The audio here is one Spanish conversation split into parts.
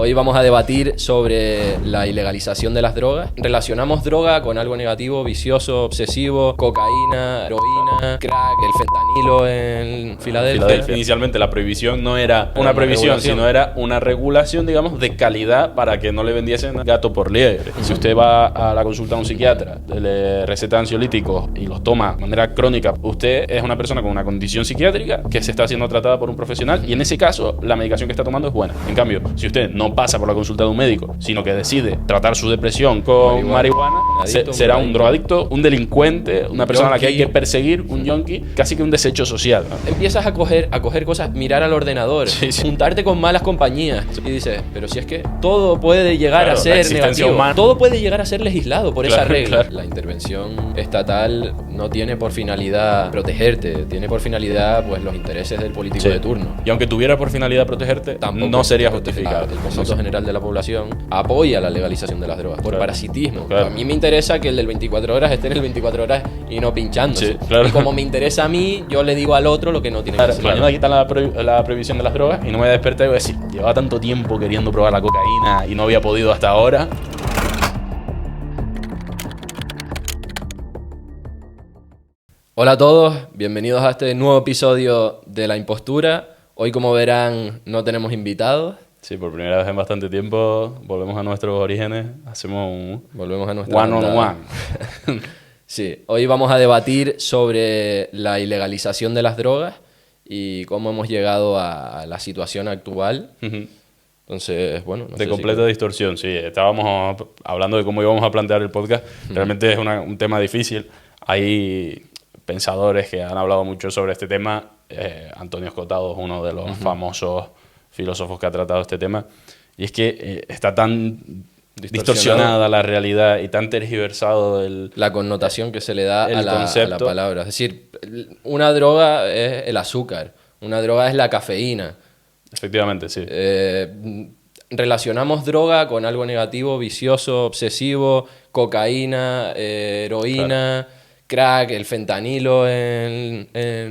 Hoy vamos a debatir sobre la ilegalización de las drogas. Relacionamos droga con algo negativo, vicioso, obsesivo, cocaína, heroína, crack, el fentanilo en Filadelfia. Inicialmente la prohibición no era una prohibición, sino era una regulación, digamos, de calidad para que no le vendiesen gato por liebre. Si usted va a la consulta a un psiquiatra, le receta ansiolíticos y los toma de manera crónica, usted es una persona con una condición psiquiátrica que se está siendo tratada por un profesional y en ese caso la medicación que está tomando es buena. En cambio, si usted no pasa por la consulta de un médico, sino que decide tratar su depresión con marihuana, será un drogadicto, un delincuente, una persona a la que hay que perseguir, un yonki, casi que un desecho social, ¿no? Empiezas a coger cosas, mirar al ordenador, juntarte con malas compañías y dices, pero si es que todo puede llegar a ser negativo, todo puede llegar a ser legislado por esa regla. La intervención estatal no tiene por finalidad protegerte, tiene por finalidad pues los intereses del político de turno. Y aunque tuviera por finalidad protegerte, tampoco no sería justificado. El conjunto general de la población apoya la legalización de las drogas por parasitismo. A mí me interesa que el del 24 horas esté en el 24 horas y no pinchándose. Y como me interesa a mí, yo le digo al otro lo que no tiene que hacer. Mañana quitan la prohibición de las drogas y no me voy a despertar y voy a decir, llevaba tanto tiempo queriendo probar la cocaína y no había podido hasta ahora. Hola a todos, bienvenidos a este nuevo episodio de La Impostura. Hoy, como verán, no tenemos invitados. Sí, por primera vez en bastante tiempo volvemos a nuestros orígenes, volvemos a nuestra one-on-one. Sí, hoy vamos a debatir sobre la ilegalización de las drogas y cómo hemos llegado a la situación actual. Entonces, bueno... No de sé completa distorsión, sí. Estábamos hablando de cómo íbamos a plantear el podcast. Realmente es un tema difícil. Hay pensadores que han hablado mucho sobre este tema. Antonio Escotado es uno de los famosos filósofos que ha tratado este tema. Y es que está tan distorsionada la realidad y tan tergiversado la connotación que se le da a la palabra. Es decir, una droga es el azúcar, una droga es la cafeína. Efectivamente, sí. Relacionamos droga con algo negativo, vicioso, obsesivo, cocaína, heroína, crack, el fentanilo en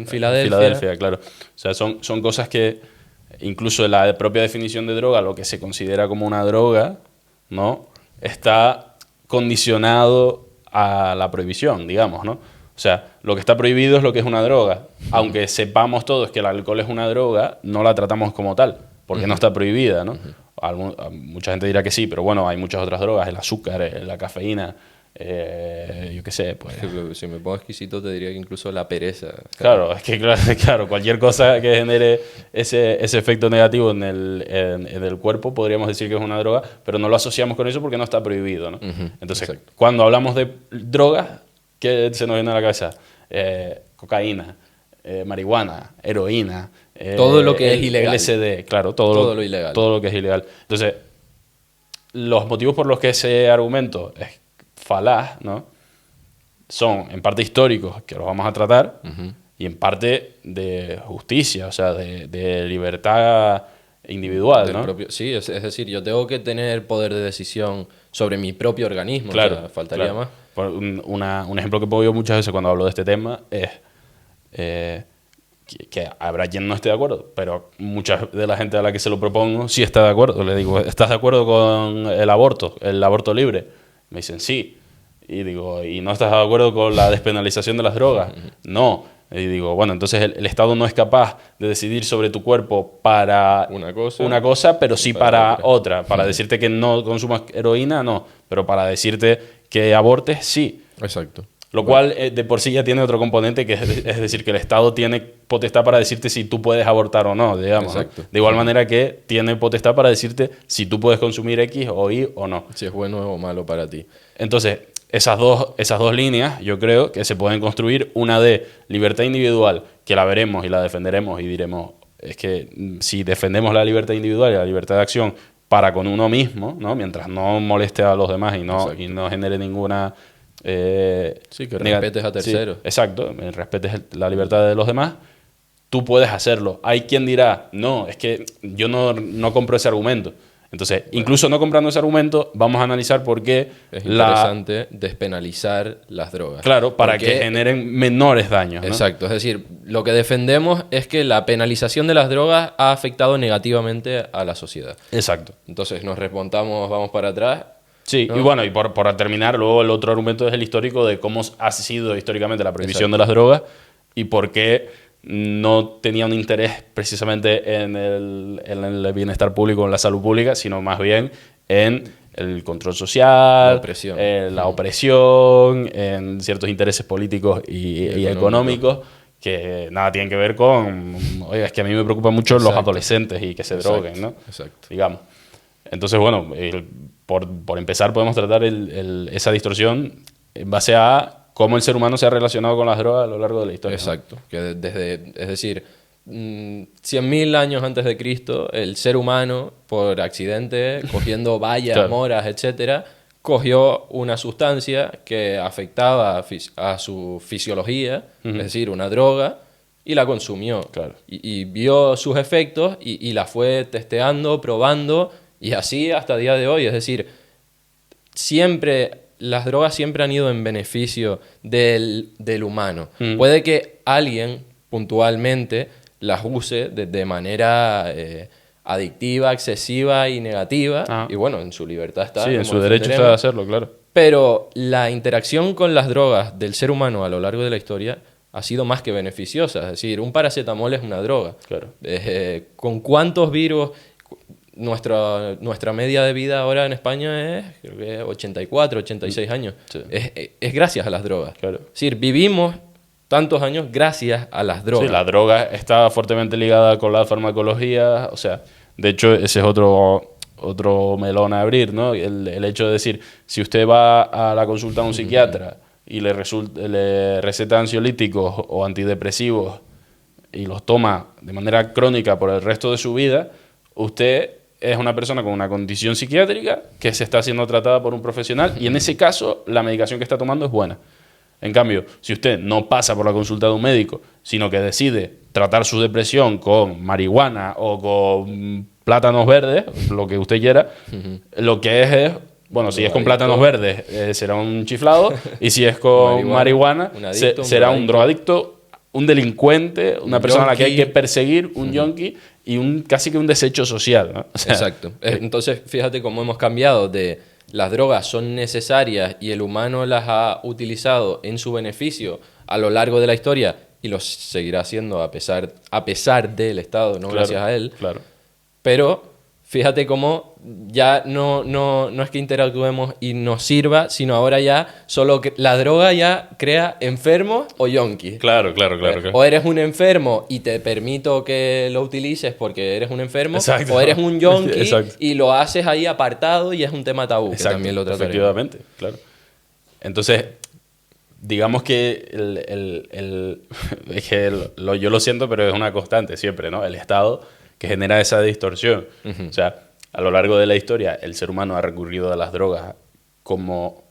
Filadelfia. Filadelfia, claro. O sea, son cosas que incluso en la propia definición de droga, lo que se considera como una droga, ¿no?, está condicionado a la prohibición, digamos, ¿no? O sea, lo que está prohibido es lo que es una droga. Aunque sepamos todos que el alcohol es una droga, no la tratamos como tal, porque no está prohibida, ¿no? Mucha gente dirá que sí, pero bueno, hay muchas otras drogas, el azúcar, la cafeína, yo qué sé, pues... Si me pongo exquisito te diría que incluso la pereza. Claro, es que claro, cualquier cosa que genere ese efecto negativo en el cuerpo podríamos decir que es una droga, pero no lo asociamos con eso porque no está prohibido, ¿no? Entonces, cuando hablamos de drogas, ¿qué se nos viene a la cabeza? Cocaína, marihuana, heroína, todo lo que es ilegal. LSD, claro, todo lo ilegal. Todo lo que es ilegal. Entonces, los motivos por los que ese argumento es falaz, ¿no?, son en parte históricos, que los vamos a tratar, y en parte de justicia, o sea, de libertad individual, ¿no? Sí, es decir, yo tengo que tener poder de decisión sobre mi propio organismo. Claro, o sea, faltaría más. Un ejemplo que pongo yo muchas veces cuando hablo de este tema es que habrá quien no esté de acuerdo, pero mucha de la gente a la que se lo propongo sí está de acuerdo. Le digo, ¿estás de acuerdo con el aborto libre? Me dicen, sí. Y digo, ¿y no estás de acuerdo con la despenalización de las drogas? No. Y digo, bueno, entonces el Estado no es capaz de decidir sobre tu cuerpo para una cosa, pero sí para otra. Para decirte que no consumas heroína, no. Pero para decirte que abortes, sí. Exacto. Lo cual de por sí ya tiene otro componente, que es decir, que el Estado tiene potestad para decirte si tú puedes abortar o no, digamos. Exacto. De igual manera que tiene potestad para decirte si tú puedes consumir X o Y o no. Si es bueno o malo para ti. Entonces, esas dos líneas yo creo que se pueden construir, una de libertad individual, que la veremos y la defenderemos y diremos, es que si defendemos la libertad individual y la libertad de acción para con uno mismo, ¿no?, mientras no moleste a los demás y no genere ninguna... que respetes a terceros. Sí, exacto, respetes la libertad de los demás, tú puedes hacerlo. Hay quien dirá, no, es que yo no compro ese argumento. Entonces, incluso no comprando ese argumento, vamos a analizar por qué es interesante despenalizar las drogas. Claro, para que generen menores daños, ¿no? Exacto, es decir, lo que defendemos es que la penalización de las drogas ha afectado negativamente a la sociedad. Exacto. Entonces nos remontamos, vamos para atrás. Sí, ¿no? Y bueno, y por terminar, luego el otro argumento es el histórico de cómo ha sido históricamente la prohibición de las drogas y por qué no tenía un interés precisamente en el bienestar público, en la salud pública, sino más bien en el control social, la opresión, en ciertos intereses políticos y económicos que nada tienen que ver con... Oye, es que a mí me preocupan mucho los adolescentes y que se droguen, ¿no? Exacto. Digamos. Entonces, bueno, por empezar podemos tratar esa distorsión en base a cómo el ser humano se ha relacionado con las drogas a lo largo de la historia. Exacto. ¿No? Que es decir, 100.000 años antes de Cristo, el ser humano, por accidente, cogiendo bayas, claro, moras, etcétera, cogió una sustancia que afectaba a su fisiología, es decir, una droga, y la consumió. Claro. Y vio sus efectos y la fue testeando, probando, y así hasta el día de hoy. Es decir, las drogas siempre han ido en beneficio del humano. Puede que alguien puntualmente las use de manera adictiva, excesiva y negativa, y bueno, en su libertad está. Sí, en su derecho está de hacerlo, claro. Pero la interacción con las drogas del ser humano a lo largo de la historia ha sido más que beneficiosa. Es decir, un paracetamol es una droga. Claro. ¿Con cuántos virus? Nuestra media de vida ahora en España es, creo que 84, 86 años. Sí. Es gracias a las drogas. Claro. Es decir, vivimos tantos años gracias a las drogas. Sí, la droga está fuertemente ligada con la farmacología. O sea, de hecho, ese es otro melón a abrir, ¿no? El hecho de decir, si usted va a la consulta a un psiquiatra y le receta ansiolíticos o antidepresivos y los toma de manera crónica por el resto de su vida, usted es una persona con una condición psiquiátrica que se está siendo tratada por un profesional y en ese caso la medicación que está tomando es buena. En cambio, si usted no pasa por la consulta de un médico, sino que decide tratar su depresión con marihuana o con plátanos verdes, lo que usted quiera, lo que es bueno, si es con plátanos verdes será un chiflado y si es con marihuana será un drogadicto, un delincuente, una persona a la que hay que perseguir, un yonki y casi que un desecho social, ¿no? O sea, exacto. Entonces, fíjate cómo hemos cambiado de las drogas son necesarias y el humano las ha utilizado en su beneficio a lo largo de la historia y lo seguirá haciendo a pesar del Estado, no claro, gracias a él. Claro. Pero fíjate cómo ya no es que interactuemos y nos sirva, sino ahora ya solo que la droga ya crea enfermos o yonkis. Claro. O eres un enfermo y te permito que lo utilices porque eres un enfermo, exacto, o eres un yonki y lo haces ahí apartado y es un tema tabú, exacto, que también lo trataremos. Efectivamente, claro. Entonces, digamos que es que yo lo siento, pero es una constante siempre, ¿no? El Estado que genera esa distorsión. O sea, a lo largo de la historia, el ser humano ha recurrido a las drogas como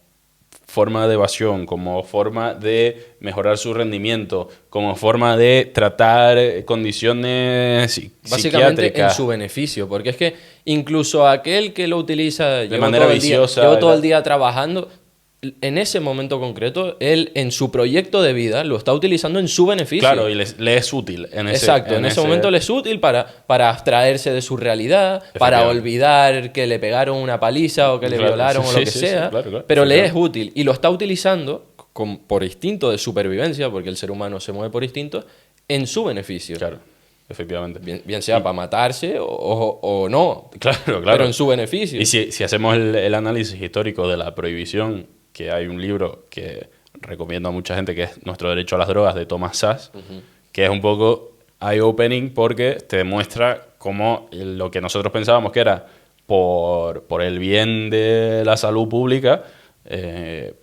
forma de evasión, como forma de mejorar su rendimiento, como forma de tratar condiciones básicamente psiquiátricas. En su beneficio, porque es que incluso aquel que lo utiliza de manera viciosa, llevo todo el día trabajando, en ese momento concreto, él en su proyecto de vida lo está utilizando en su beneficio. Claro, y le es útil. En ese momento le es útil para abstraerse de su realidad, para olvidar que le pegaron una paliza o que le violaron o lo que sea. Claro, pero le es útil y lo está utilizando por instinto de supervivencia, porque el ser humano se mueve por instinto, en su beneficio. Claro, efectivamente. Bien sea para matarse o no. Claro. Pero en su beneficio. Y si hacemos el análisis histórico de la prohibición, que hay un libro que recomiendo a mucha gente que es Nuestro derecho a las drogas, de Thomas Szasz, que es un poco eye-opening porque te demuestra cómo lo que nosotros pensábamos que era por el bien de la salud pública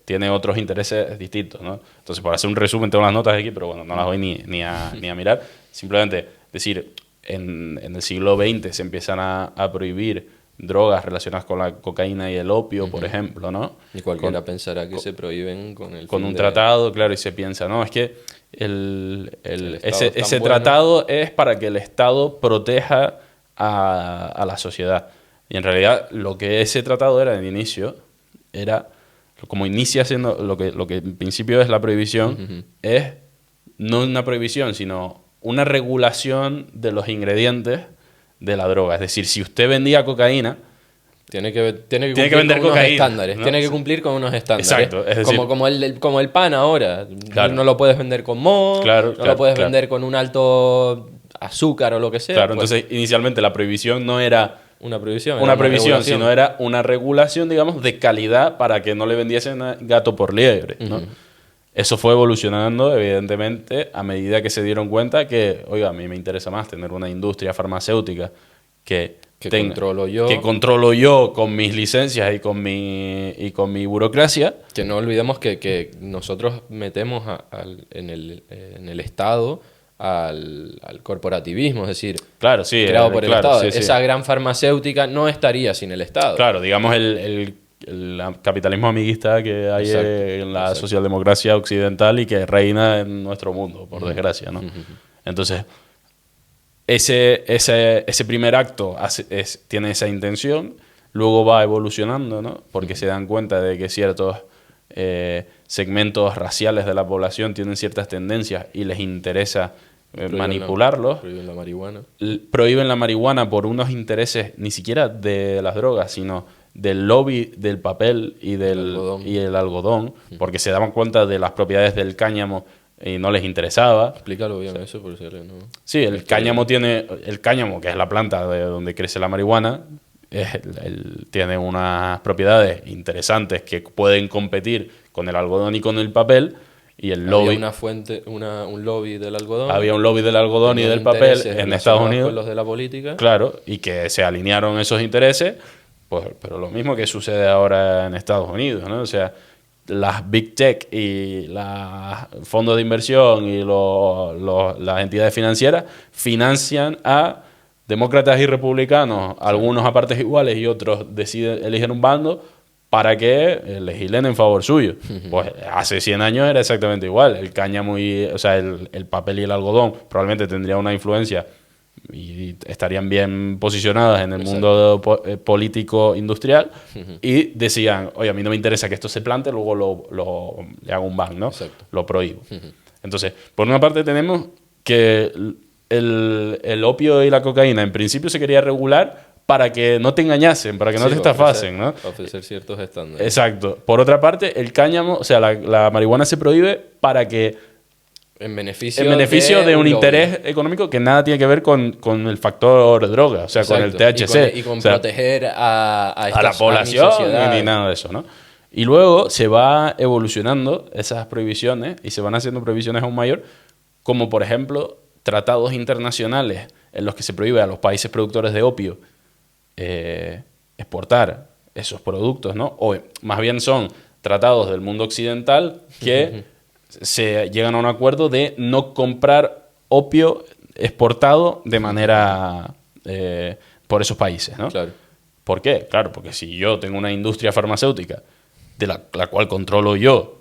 tiene otros intereses distintos, ¿no? Entonces, por hacer un resumen, tengo las notas aquí, pero bueno, no las voy ni a mirar. Simplemente decir, en el siglo XX se empiezan a prohibir drogas relacionadas con la cocaína y el opio, por ejemplo, ¿no? Y cualquiera pensará que se prohíben con un tratado, claro, y se piensa, no, es que ese tratado es para que el Estado proteja a la sociedad. Y en realidad lo que ese tratado era de inicio, era, como inicia siendo, lo que en principio es la prohibición, es no una prohibición, sino una regulación de los ingredientes de la droga. Es decir, si usted vendía cocaína, tiene que vender con unos estándares, ¿no? Tiene que cumplir con unos estándares. Exacto, es decir, como el pan ahora. Claro. No lo puedes vender con moho, lo puedes vender con un alto azúcar o lo que sea. Claro, pues. Entonces inicialmente la prohibición no era una prohibición, sino era una regulación, digamos, de calidad para que no le vendiesen gato por liebre, ¿no? Eso fue evolucionando, evidentemente, a medida que se dieron cuenta que, oiga, a mí me interesa más tener una industria farmacéutica que controlo yo con mis licencias y con mi burocracia. Que no olvidemos que nosotros metemos en el Estado al corporativismo, es decir, claro, sí, creado por el Estado. Sí, esa gran farmacéutica no estaría sin el Estado. Claro, digamos el capitalismo amiguista que hay en la socialdemocracia occidental y que reina en nuestro mundo, por desgracia, ¿no? Entonces, ese primer acto tiene esa intención, luego va evolucionando, ¿no? Porque se dan cuenta de que ciertos segmentos raciales de la población tienen ciertas tendencias y les interesa manipularlos. Prohíben la marihuana. Prohíben la marihuana por unos intereses ni siquiera de las drogas, sino del lobby del papel y el algodón, porque se daban cuenta de las propiedades del cáñamo y no les interesaba. Explícalo bien eso, por si no. Sí, el cáñamo, que es la planta de donde crece la marihuana, tiene unas propiedades interesantes que pueden competir con el algodón y con el papel. Y el lobby, un lobby del algodón. Había un lobby del algodón y del papel en Estados Unidos. Con los de la política. Claro, y que se alinearon esos intereses, pues, pero lo mismo que sucede ahora en Estados Unidos, ¿no? O sea, las Big Tech y los fondos de inversión y las entidades financieras financian a demócratas y republicanos, algunos a partes iguales y otros eligen un bando para que legislen en favor suyo. Pues hace 100 años era exactamente igual. El cáñamo el papel y el algodón probablemente tendrían una influencia y estarían bien posicionadas en el mundo político industrial y decían, oye, a mí no me interesa que esto se plante, luego le hago un ban, ¿no? Lo prohíbo. Entonces, por una parte tenemos que el opio y la cocaína en principio se quería regular para que no te engañasen, para que no te estafasen, ¿no? Ofrecer ciertos estándares. Exacto. Por otra parte, el cáñamo, o sea, la marihuana se prohíbe para que en beneficio de un interés económico que nada tiene que ver con el factor droga, o sea, con el THC. Y con proteger a la población ni nada de eso, ¿no? Y luego se va evolucionando esas prohibiciones y se van haciendo prohibiciones aún mayor, como por ejemplo tratados internacionales en los que se prohíbe a los países productores de opio exportar esos productos, ¿no? O más bien son tratados del mundo occidental que se llegan a un acuerdo de no comprar opio exportado de manera por esos países, ¿no? Claro. ¿Por qué? Claro, porque si yo tengo una industria farmacéutica de la cual controlo yo,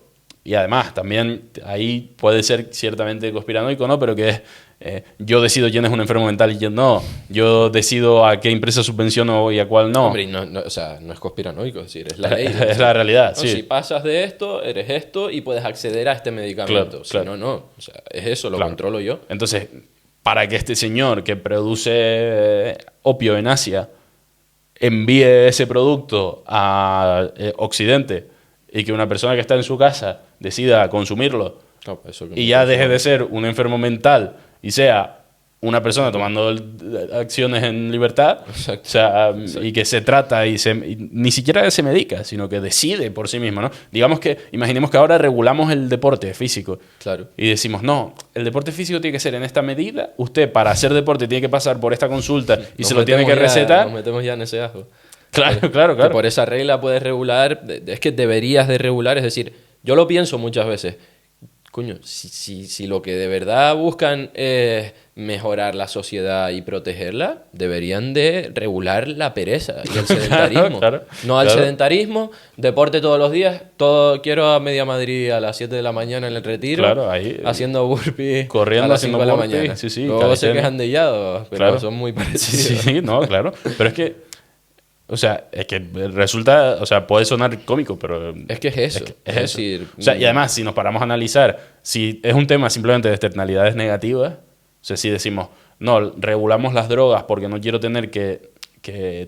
y además también ahí puede ser ciertamente conspiranoico, ¿no? Pero que es yo decido quién es un enfermo mental y quién no. Yo decido a qué empresa subvenciono y a cuál no. Hombre, o sea, no es conspiranoico, es decir, es la ley. Es la realidad, no, sí. Si pasas de esto, eres esto y puedes acceder a este medicamento. Claro. Si no. O sea, es eso, lo controlo yo. Entonces, para que este señor que produce opio en Asia envíe ese producto a Occidente y que una persona que está en su casa decida consumirlo y ya deje de ser un enfermo mental y sea una persona tomando acciones en libertad, o sea, y que se trata y ni siquiera se medica, sino que decide por sí mismo, ¿no? Imaginemos que ahora regulamos el deporte físico. Claro. Y decimos, no, el deporte físico tiene que ser en esta medida, usted para hacer deporte tiene que pasar por esta consulta y se lo tiene que recetar. Nos metemos ya en ese ajo. Claro. Que por esa regla puedes regular, es que deberías de regular, es decir, yo lo pienso muchas veces. Coño, si lo que de verdad buscan es mejorar la sociedad y protegerla, deberían de regular la pereza y el sedentarismo. No al sedentarismo, deporte todos los días, quiero a media Madrid a las 7 de la mañana en el Retiro, ahí, haciendo burpees corriendo a las 5 de la mañana. Sí, luego se quejan de yados, pero son muy parecidos. Sí, no, claro. Pero es que O sea, es que resulta, o sea, puede sonar cómico, pero... Es que es eso. Es decir, o sea, y además, si nos paramos a analizar, si es un tema simplemente de externalidades negativas, o sea, si decimos, no, regulamos las drogas porque no quiero tener que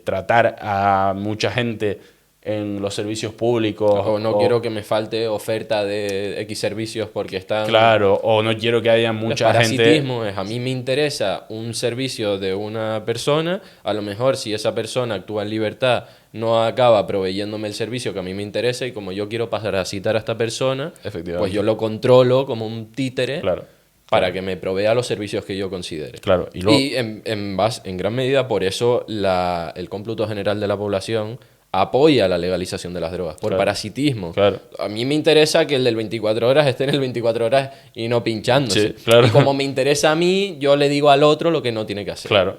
tratar a mucha gente en los servicios públicos. O no quiero que me falte oferta de X servicios porque están... Claro, o no quiero que haya mucha gente... El parasitismo es, a mí me interesa un servicio de una persona, a lo mejor si esa persona actúa en libertad no acaba proveyéndome el servicio que a mí me interesa y como yo quiero parasitar a esta persona, pues yo lo controlo como un títere. Claro. Para que me provea los servicios que yo considere. Claro. Y en gran medida por eso el cómputo general de la población apoya la legalización de las drogas, por parasitismo. Claro. A mí me interesa que el del 24 horas esté en el 24 horas y no pinchándose. Sí, claro. Y como me interesa a mí, yo le digo al otro lo que no tiene que hacer. Claro.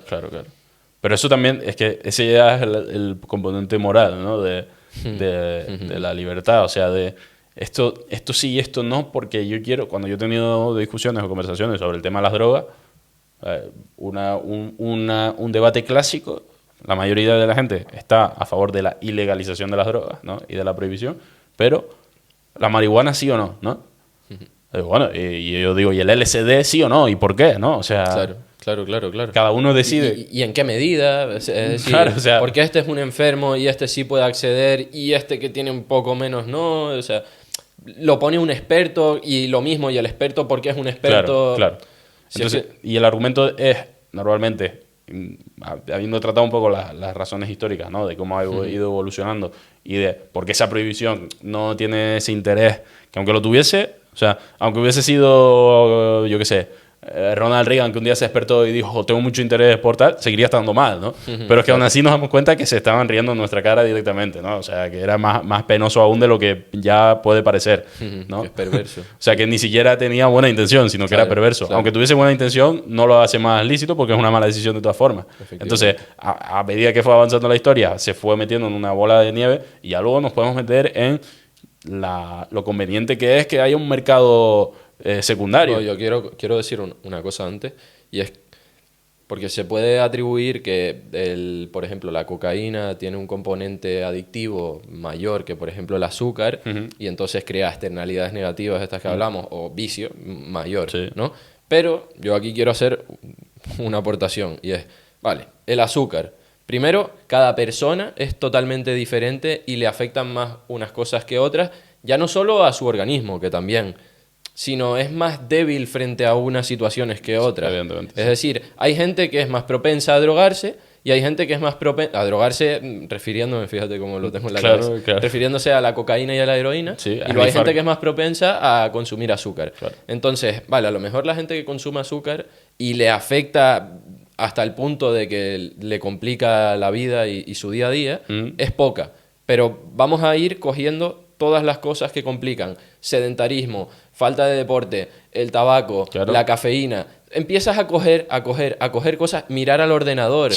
Pero eso también, es que ese ya es el componente moral, ¿no? De la libertad, o sea, de... Esto sí y esto no, porque yo quiero, cuando yo he tenido discusiones o conversaciones sobre el tema de las drogas, un debate clásico, la mayoría de la gente está a favor de la ilegalización de las drogas, ¿no? Y de la prohibición, pero la marihuana sí o no, ¿no? Bueno, y yo digo, ¿y el LSD sí o no? ¿Y por qué? ¿No? O sea, Claro. cada uno decide. ¿Y en qué medida? Es decir, claro, o sea, porque este es un enfermo y este sí puede acceder y este que tiene un poco menos no, o sea... Lo pone un experto y lo mismo, y el experto porque es un experto... Claro. Entonces, y el argumento es, normalmente, habiendo tratado un poco las razones históricas, ¿no? De cómo ha ido evolucionando y de por qué esa prohibición no tiene ese interés, que aunque lo tuviese, o sea, aunque hubiese sido, yo qué sé, Ronald Reagan, que un día se despertó y dijo, tengo mucho interés por tal, seguiría estando mal, ¿no? Pero es que aún así nos damos cuenta que se estaban riendo en nuestra cara directamente, ¿no? O sea, que era más penoso aún de lo que ya puede parecer, ¿no? Es perverso. O sea, que ni siquiera tenía buena intención, sino que era perverso. Claro. Aunque tuviese buena intención, no lo hace más lícito porque es una mala decisión de todas formas. Entonces, a medida que fue avanzando la historia, se fue metiendo en una bola de nieve y ya luego nos podemos meter en lo conveniente que es que haya un mercado... secundario. No, yo quiero decir una cosa antes, y es porque se puede atribuir que, por ejemplo, la cocaína tiene un componente adictivo mayor que, por ejemplo, el azúcar, y entonces crea externalidades negativas, estas que hablamos, o vicio mayor, ¿no? Pero yo aquí quiero hacer una aportación, y es, vale, el azúcar. Primero, cada persona es totalmente diferente y le afectan más unas cosas que otras, ya no solo a su organismo, que también... sino es más débil frente a unas situaciones que otras. Es decir, hay gente que es más propensa a drogarse y hay gente que es más propensa a drogarse, refiriéndome, fíjate cómo lo tengo en la cabeza, refiriéndose a la cocaína y a la heroína, y luego hay gente que es más propensa a consumir azúcar. Entonces, vale, a lo mejor la gente que consume azúcar y le afecta hasta el punto de que le complica la vida y su día a día, es poca. Pero vamos a ir cogiendo todas las cosas que complican. Sedentarismo, falta de deporte, el tabaco, la cafeína. Empiezas a coger cosas, mirar al ordenador,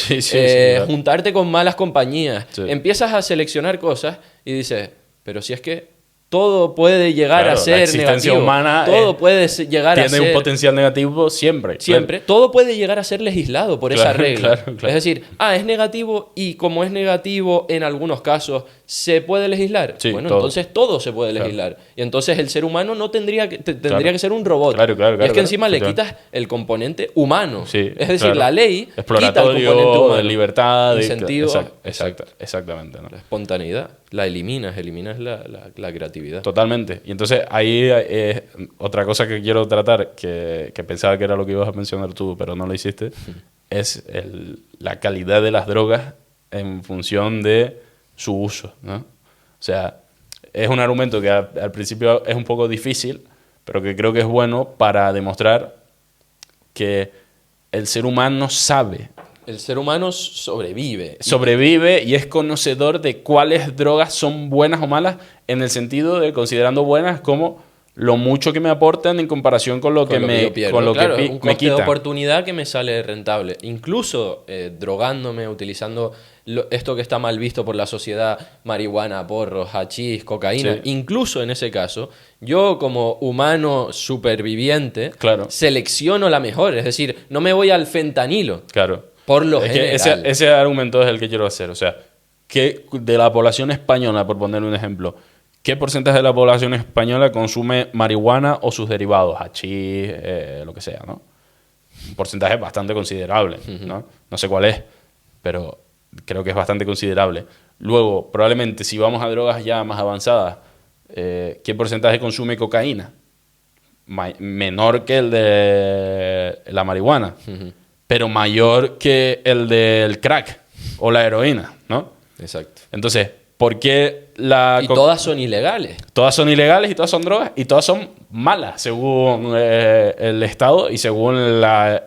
juntarte con malas compañías. Empiezas a seleccionar cosas y dices, pero si es que todo puede llegar a ser la existencia negativo. Humana todo puede llegar a ser... Tiene un potencial negativo siempre. Siempre. Claro. Todo puede llegar a ser legislado por esa regla. Es decir, es negativo y como es negativo en algunos casos, ¿se puede legislar? Bueno, entonces todo se puede legislar. Y entonces el ser humano no tendría que ser un robot. Y es que encima le quitas el componente humano. Es decir, la ley quita el componente humano. De libertad, de sentido. Exactamente. ¿no? La espontaneidad. La eliminas la creatividad. Totalmente. Y entonces ahí otra cosa que quiero tratar, que pensaba que era lo que ibas a mencionar tú, pero no lo hiciste, es la calidad de las drogas en función de su uso, ¿no? O sea, es un argumento que al principio es un poco difícil, pero que creo que es bueno para demostrar que el ser humano sabe. El ser humano sobrevive. Sobrevive y es conocedor de cuáles drogas son buenas o malas, en el sentido de considerando buenas como lo mucho que me aportan en comparación con lo que me quitan. Un coste de oportunidad que me sale rentable. Incluso drogándome, utilizando esto que está mal visto por la sociedad, marihuana, porros, hachís, cocaína. Incluso en ese caso, yo como humano superviviente selecciono la mejor. Es decir, no me voy al fentanilo. Por lo general. Ese argumento es el que quiero hacer. O sea, de la población española, por poner un ejemplo, ¿qué porcentaje de la población española consume marihuana o sus derivados, hachís, lo que sea, ¿no? Un porcentaje bastante considerable, ¿no? No sé cuál es, pero creo que es bastante considerable. Luego, probablemente, si vamos a drogas ya más avanzadas, ¿qué porcentaje consume cocaína? Menor que el de la marihuana, pero mayor que el del crack o la heroína, ¿no? Exacto. Entonces, ¿por qué y todas son ilegales? Todas son ilegales y todas son drogas y todas son malas según el Estado y según la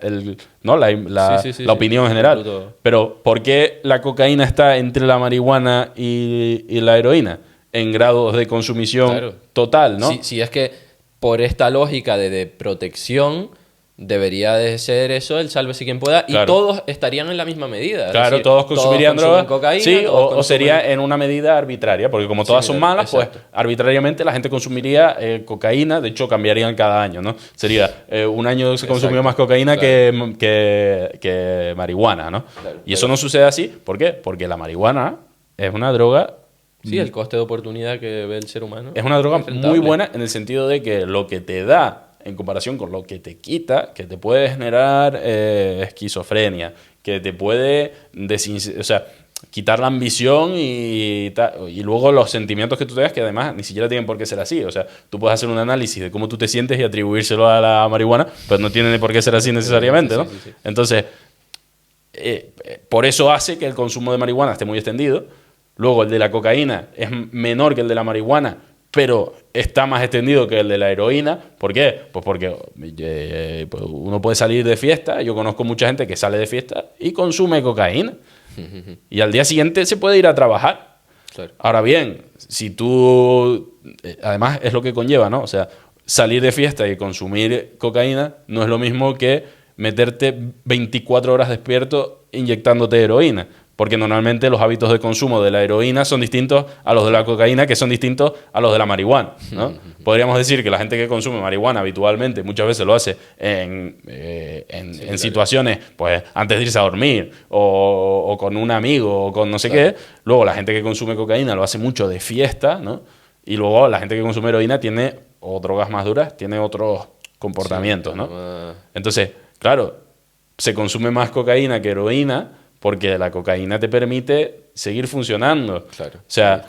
opinión general. Pero ¿por qué la cocaína está entre la marihuana y la heroína? En grados de consumición total, ¿no? Sí, es que por esta lógica de protección debería de ser eso el sálvese quien pueda, y todos estarían en la misma medida. Claro, decir, todos consumirían drogas, cocaína, sí, o sería en una medida arbitraria, porque como todas son malas, pues arbitrariamente la gente consumiría cocaína, de hecho cambiarían cada año, ¿no? Sería un año se consumió más cocaína que marihuana, ¿no? Claro, y eso no sucede así, ¿por qué? Porque la marihuana es una droga... Sí, el coste de oportunidad que ve el ser humano. Es una droga muy buena en el sentido de que lo que te da en comparación con lo que te quita, que te puede generar esquizofrenia, que te puede quitar la ambición y luego los sentimientos que tú tengas, que además ni siquiera tienen por qué ser así. O sea, tú puedes hacer un análisis de cómo tú te sientes y atribuírselo a la marihuana, pero no tiene por qué ser así necesariamente, ¿no? Sí. Entonces, por eso hace que el consumo de marihuana esté muy extendido. Luego, el de la cocaína es menor que el de la marihuana, pero está más extendido que el de la heroína. ¿Por qué? Pues porque uno puede salir de fiesta. Yo conozco mucha gente que sale de fiesta y consume cocaína. Y al día siguiente se puede ir a trabajar. Claro. Ahora bien, si tú... además es lo que conlleva, ¿no? O sea, salir de fiesta y consumir cocaína no es lo mismo que meterte 24 horas despierto inyectándote heroína. Porque normalmente los hábitos de consumo de la heroína son distintos a los de la cocaína, que son distintos a los de la marihuana, ¿no? Podríamos decir que la gente que consume marihuana habitualmente muchas veces lo hace en situaciones, pues, antes de irse a dormir, o con un amigo, o con no sé qué. Luego la gente que consume cocaína lo hace mucho de fiesta, ¿no? Y luego la gente que consume heroína tiene, o drogas más duras, tiene otros comportamientos, ¿no? Entonces, claro, se consume más cocaína que heroína, porque la cocaína te permite seguir funcionando. Claro, o sea,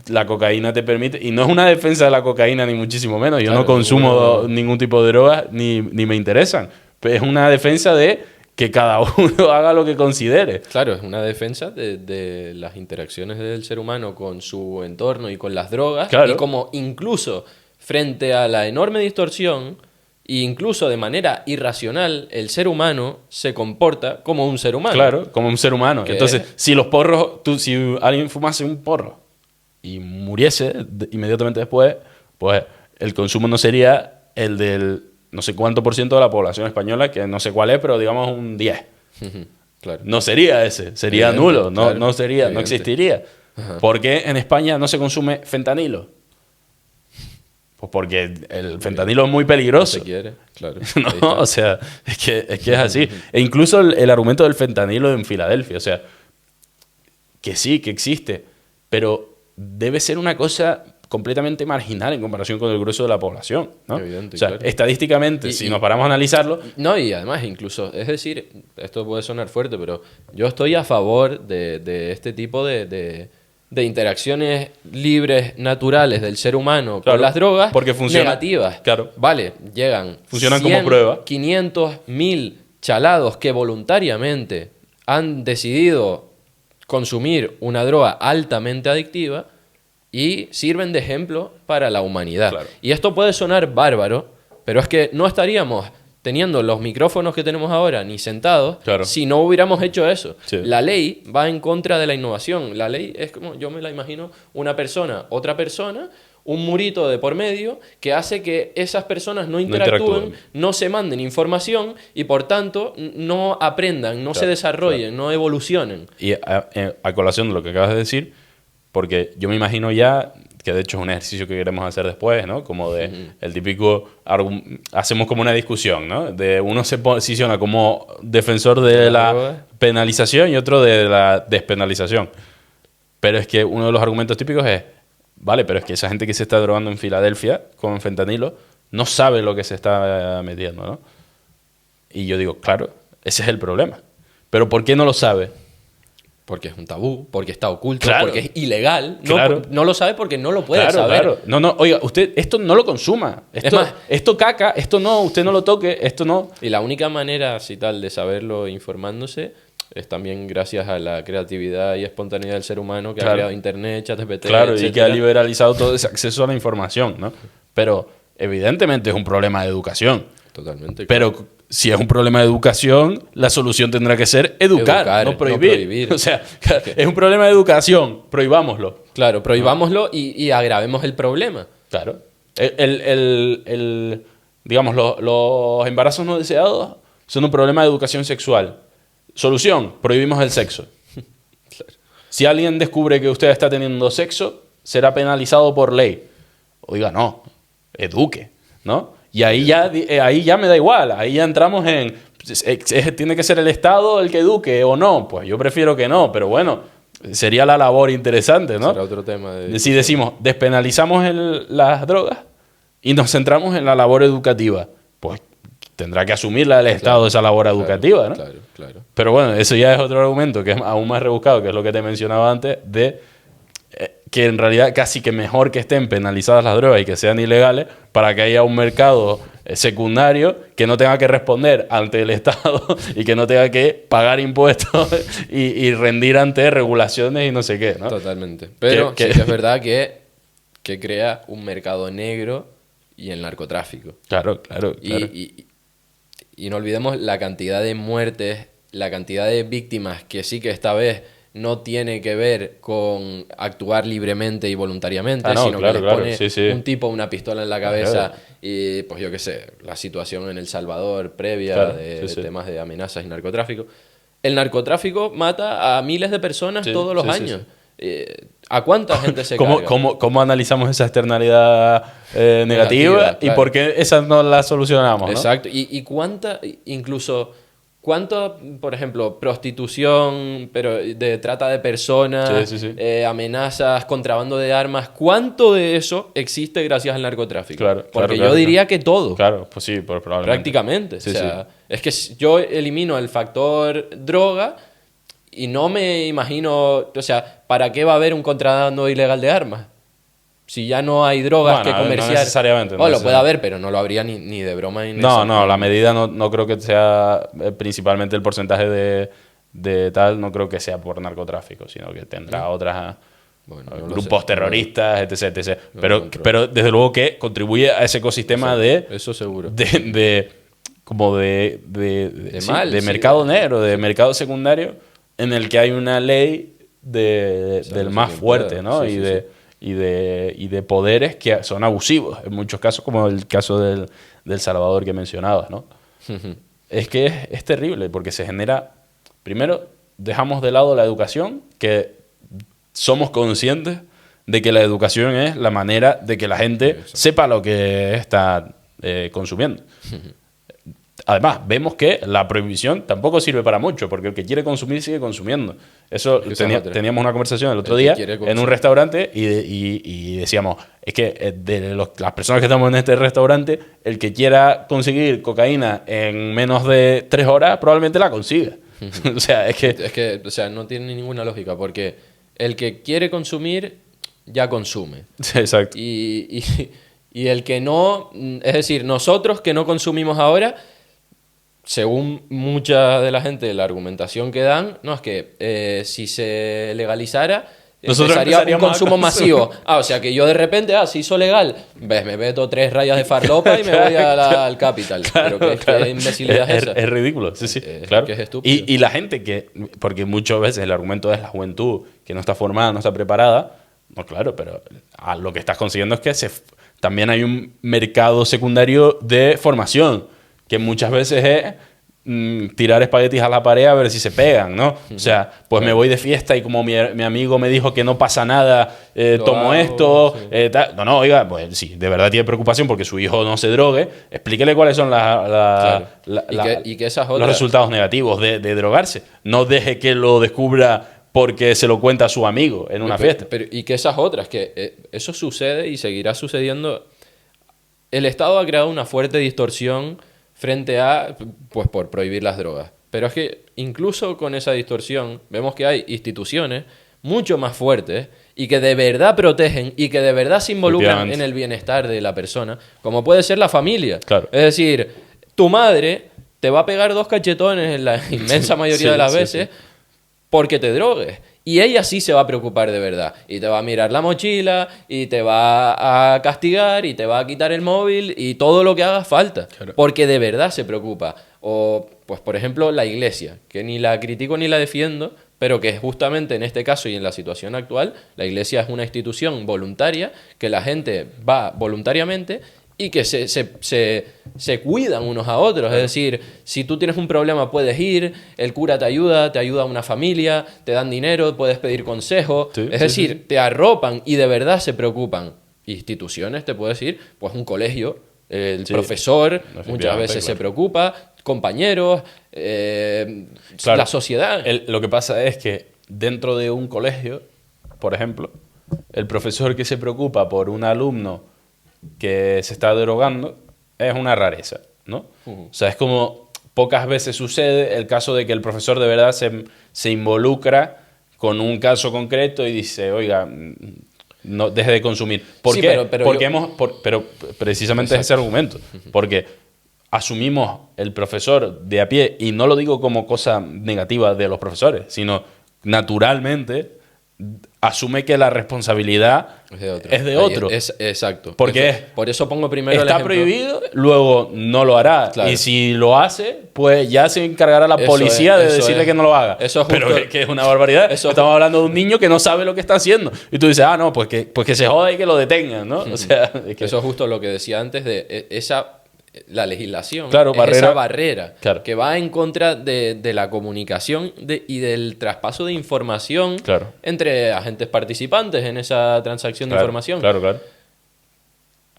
la cocaína te permite... Y no es una defensa de la cocaína, ni muchísimo menos. Yo no consumo ningún tipo de drogas, ni me interesan. Pero es una defensa de que cada uno haga lo que considere. Claro, es una defensa de las interacciones del ser humano con su entorno y con las drogas. Claro. Y como incluso frente a la enorme distorsión... E incluso de manera irracional, el ser humano se comporta como un ser humano. Claro, como un ser humano. Entonces, si los porros, si alguien fumase un porro y muriese inmediatamente después, pues el consumo no sería el del no sé cuánto % de la población española, que no sé cuál es, pero digamos un 10. Claro. No sería ese, sería evidente, nulo, claro, no sería, evidente. No existiría. Ajá. ¿Por qué en España no se consume fentanilo? Pues porque el fentanilo es muy peligroso. No se quiere, claro. No, o sea, es que es así. E incluso el argumento del fentanilo en Filadelfia, o sea, que sí, que existe, pero debe ser una cosa completamente marginal en comparación con el grueso de la población, ¿no? Evidente, o sea, claro. Estadísticamente, si nos paramos a analizarlo... No, y además incluso, es decir, esto puede sonar fuerte, pero yo estoy a favor de este tipo de interacciones libres, naturales del ser humano con las drogas, porque funciona, negativas. Claro. Vale, llegan funcionan 100, como prueba. 500, 1000 chalados que voluntariamente han decidido consumir una droga altamente adictiva y sirven de ejemplo para la humanidad. Claro. Y esto puede sonar bárbaro, pero es que no estaríamos teniendo los micrófonos que tenemos ahora ni sentados, claro, si no hubiéramos hecho eso. Sí. La ley va en contra de la innovación. La ley es como, yo me la imagino, una persona, otra persona, un murito de por medio que hace que esas personas no interactúen, no se manden información y por tanto no aprendan, no claro, se desarrollen, claro, no evolucionen. Y a colación de lo que acabas de decir, porque yo me imagino ya... que de hecho es un ejercicio que queremos hacer después, ¿no? Como de el típico... hacemos como una discusión, ¿no? De uno se posiciona como defensor de la penalización y otro de la despenalización. Pero es que uno de los argumentos típicos es, vale, pero es que esa gente que se está drogando en Filadelfia con fentanilo no sabe lo que se está metiendo, ¿no? Y yo digo, claro, ese es el problema. ¿Pero por qué no lo sabe? Porque es un tabú, porque está oculto, claro, porque es ilegal. Claro. No lo sabe porque no lo puede saber. Claro. No, oiga, usted esto no lo consuma. Esto caca, esto no, usted no lo toque, esto no. Y la única manera, así tal, de saberlo informándose es también gracias a la creatividad y espontaneidad del ser humano que ha creado Internet, ChatGPT, claro, etcétera. Y que ha liberalizado todo ese acceso a la información, ¿no? Pero evidentemente es un problema de educación. Totalmente. Pero si es un problema de educación, la solución tendrá que ser educar, no prohibir. O sea, es un problema de educación, prohibámoslo. Claro, prohibámoslo y agravemos el problema. Claro. Digamos, los embarazos no deseados son un problema de educación sexual. Solución, prohibimos el sexo. Claro. Si alguien descubre que usted está teniendo sexo, será penalizado por ley. Oiga, no, eduque, ¿no? Y ahí ya me da igual, ahí ya entramos en, ¿tiene que ser el Estado el que eduque o no? Pues yo prefiero que no, pero bueno, sería la labor interesante, ¿no? Será otro tema. Si decimos, despenalizamos las drogas y nos centramos en la labor educativa, pues tendrá que asumirla el Estado esa labor educativa, ¿no? Claro. Pero bueno, eso ya es otro argumento que es aún más rebuscado, que es lo que te mencionaba antes, de que en realidad casi que mejor que estén penalizadas las drogas y que sean ilegales para que haya un mercado secundario que no tenga que responder ante el Estado y que no tenga que pagar impuestos y rendir ante regulaciones y no sé qué, ¿no? Totalmente. Pero sí que es verdad que crea un mercado negro y el narcotráfico. Claro. Y no olvidemos la cantidad de muertes, la cantidad de víctimas que sí que esta vez no tiene que ver con actuar libremente y voluntariamente, sino que les pone un tipo una pistola en la cabeza y pues yo qué sé, la situación en El Salvador previa de temas de amenazas y narcotráfico. El narcotráfico mata a miles de personas todos los años. ¿A cuánta gente se carga? ¿Cómo analizamos esa externalidad negativa y por qué esa no la solucionamos? Exacto. ¿No? Y ¿cuánto, por ejemplo, prostitución, pero de trata de personas, amenazas, contrabando de armas, cuánto de eso existe gracias al narcotráfico? Porque yo diría que todo. Claro, pues sí, probablemente. Prácticamente. Es que yo elimino el factor droga y no me imagino, o sea, ¿para qué va a haber un contrabando ilegal de armas? Si ya no hay drogas que comerciar. No necesariamente. Lo puede haber, pero no lo habría ni de broma. La medida no creo que sea principalmente el porcentaje de tal, no creo que sea por narcotráfico, sino que tendrá otras grupos terroristas, etc. Pero desde luego que contribuye a ese ecosistema eso seguro. de mercado negro, de mercado secundario, en el que hay una ley del más fuerte, ¿no? Y de poderes que son abusivos, en muchos casos, como el caso del Salvador que mencionabas, ¿no? Es que es terrible, porque se genera... Primero, dejamos de lado la educación, que somos conscientes de que la educación es la manera de que la gente sepa lo que está consumiendo. Además, vemos que la prohibición tampoco sirve para mucho, porque el que quiere consumir sigue consumiendo. Eso teníamos una conversación el otro día en un restaurante y decíamos, es que las personas que estamos en este restaurante, el que quiera conseguir cocaína en menos de 3 horas probablemente la consiga. O sea, es que no tiene ninguna lógica, porque el que quiere consumir ya consume. Exacto. Y el que no, es decir, nosotros que no consumimos ahora, según mucha de la gente, la argumentación que dan, no es que si se legalizara, empezaría un consumo masivo. O sea que yo de repente, se hizo legal, me meto 3 rayas de farlopa y me voy al Capital. Pero ¿qué imbecilidad es esa? Es ridículo, claro. Que es estúpido. Y la gente porque muchas veces el argumento es la juventud que no está formada, no está preparada. No, claro, pero lo que estás consiguiendo es que también hay un mercado secundario de formación, que muchas veces es tirar espaguetis a la pared a ver si se pegan, ¿no? O sea, pues me voy de fiesta y como mi amigo me dijo que no pasa nada, tomo esto, tal. No, oiga, pues sí, de verdad tiene preocupación porque su hijo no se drogue, explíquele cuáles son y que esas otras... los resultados negativos de drogarse. No deje que lo descubra porque se lo cuenta a su amigo en una fiesta. Y que esas otras, que eso sucede y seguirá sucediendo. El Estado ha creado una fuerte distorsión frente a, pues por prohibir las drogas. Pero es que incluso con esa distorsión vemos que hay instituciones mucho más fuertes y que de verdad protegen y que de verdad se involucran en el bienestar de la persona, como puede ser la familia. Claro. Es decir, tu madre te va a pegar 2 cachetones en la inmensa mayoría de las veces porque te drogues. Y ella sí se va a preocupar de verdad. Y te va a mirar la mochila, y te va a castigar, y te va a quitar el móvil, y todo lo que haga falta. Claro. Porque de verdad se preocupa. O, pues por ejemplo, la iglesia, que ni la critico ni la defiendo, pero que justamente en este caso y en la situación actual, la iglesia es una institución voluntaria, que la gente va voluntariamente y que se cuidan unos a otros. Es decir, si tú tienes un problema puedes ir, el cura te ayuda una familia, te dan dinero, puedes pedir consejo. Es decir, te arropan y de verdad se preocupan. Instituciones, te puedo decir, pues un colegio, el profesor muchas veces se preocupa, compañeros, la sociedad. Lo que pasa es que dentro de un colegio, por ejemplo, el profesor que se preocupa por un alumno que se está drogando es una rareza, ¿no? O sea, es como pocas veces sucede el caso de que el profesor de verdad se involucra con un caso concreto y dice, oiga, no deje de consumir. ¿Por qué? Pero precisamente es ese argumento. Porque asumimos el profesor de a pie, y no lo digo como cosa negativa de los profesores, sino naturalmente asume que la responsabilidad es de otro. Exacto. Porque por eso pongo primero está prohibido, luego no lo hará. Claro. Y si lo hace, pues ya se encargará la policía de decirle que no lo haga. Eso es pero que es una barbaridad. Estamos hablando de un niño que no sabe lo que está haciendo. Y tú dices, no, pues que se joda y que lo detengan, ¿no? O sea, eso es justo lo que decía antes de la legislación, esa barrera que va en contra de la comunicación y del traspaso de información entre agentes participantes en esa transacción de información. Claro.